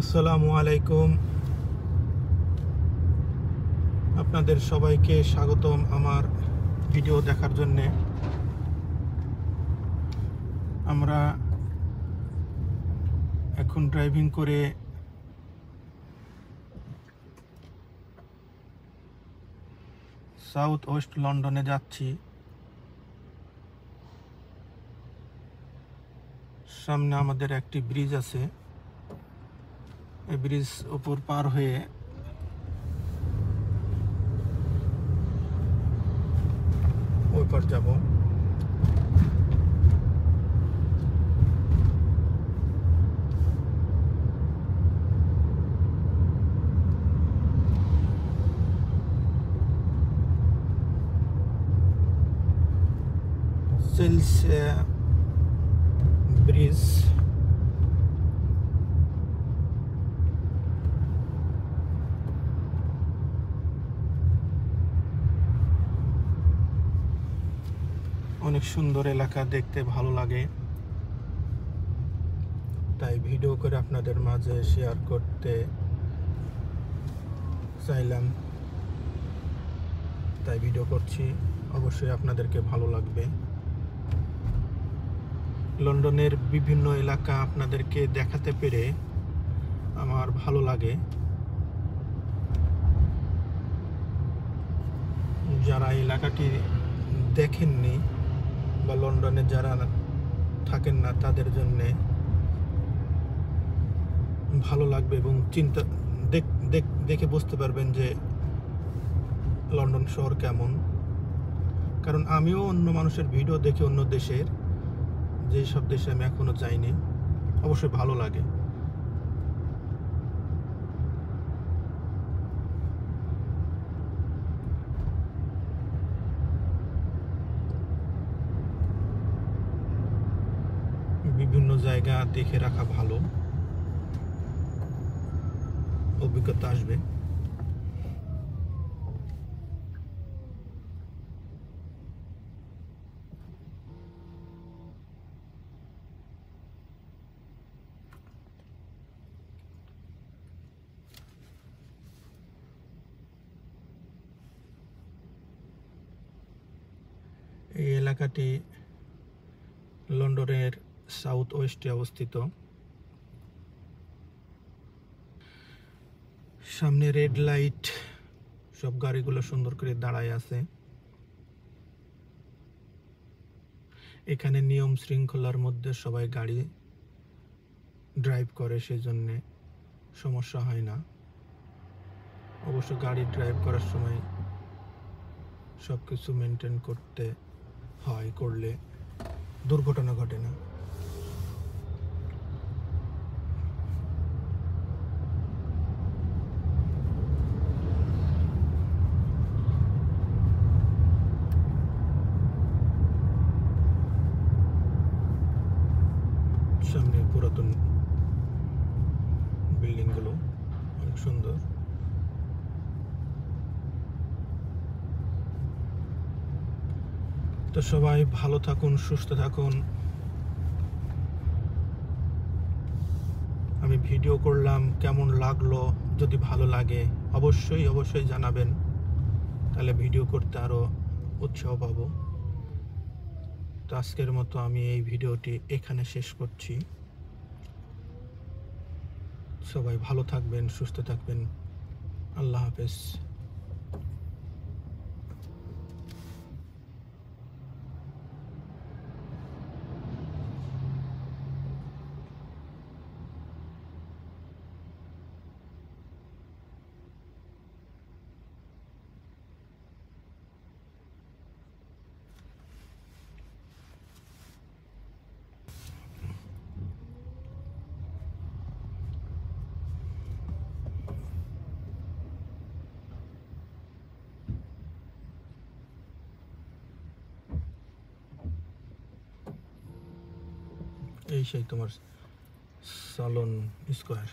আসসালামু আলাইকুম। আপনাদের সবাইকে স্বাগতম আমার ভিডিও দেখার জন্য। আমরা এখন ড্রাইভিং করে সাউথ ওয়েস্ট লন্ডনে যাচ্ছি। সামনে আমাদের একটি ব্রিজ আছে, এই ব্রিজ উপর পার হয়ে ওই পার যাব। সেলস ব্রিজ অনেক সুন্দর এলাকা, দেখতে ভালো লাগে, তাই ভিডিও করে আপনাদের মাঝে শেয়ার করতে চাইলাম, তাই ভিডিও করছি। অবশ্যই আপনাদেরকে ভালো লাগবে। লন্ডনের বিভিন্ন এলাকা আপনাদেরকে দেখাতে পেরে আমার ভালো লাগে। যারা এলাকাটি দেখেননি বা লন্ডনে যারা থাকেন না, তাদের জন্যে ভালো লাগবে এবং দেখে বুঝতে পারবেন যে লন্ডন শহর কেমন। কারণ আমিও অন্য মানুষের ভিডিও দেখে অন্য দেশের, যেই সব দেশে আমি এখনো যাইনি, অবশ্যই ভালো লাগে। বিভিন্ন জায়গা দেখে রাখা ভালো, অভিজ্ঞতা আসবে। এই এলাকাটি লন্ডনের সাউথ ওয়েস্টে অবস্থিত। সামনে রেড লাইট, সব গাড়িগুলো সুন্দর করে দাঁড়ায় আছে। এখানে নিয়ম শৃঙ্খলার মধ্যে সবাই গাড়ি ড্রাইভ করে, সেজন্য সমস্যা হয় না। অবশ্য গাড়ি ড্রাইভ করার সময় সব কিছু মেনটেন করতে হয়, করলে দুর্ঘটনা ঘটে না। সামনে পুরাতন বিল্ডিংগুলো অনেক সুন্দর। তো সবাই ভালো থাকুন, সুস্থ থাকুন। আমি ভিডিও করলাম, কেমন লাগলো? যদি ভালো লাগে অবশ্যই জানাবেন, তাহলে ভিডিও করতে আরো উৎসাহ পাবো। তো আজকের মতো আমি এই ভিডিওটি এখানে শেষ করছি। সবাই ভালো থাকবেন, সুস্থ থাকবেন। আল্লাহ হাফেজ। এই সেই তোমার সালন স্কয়ার।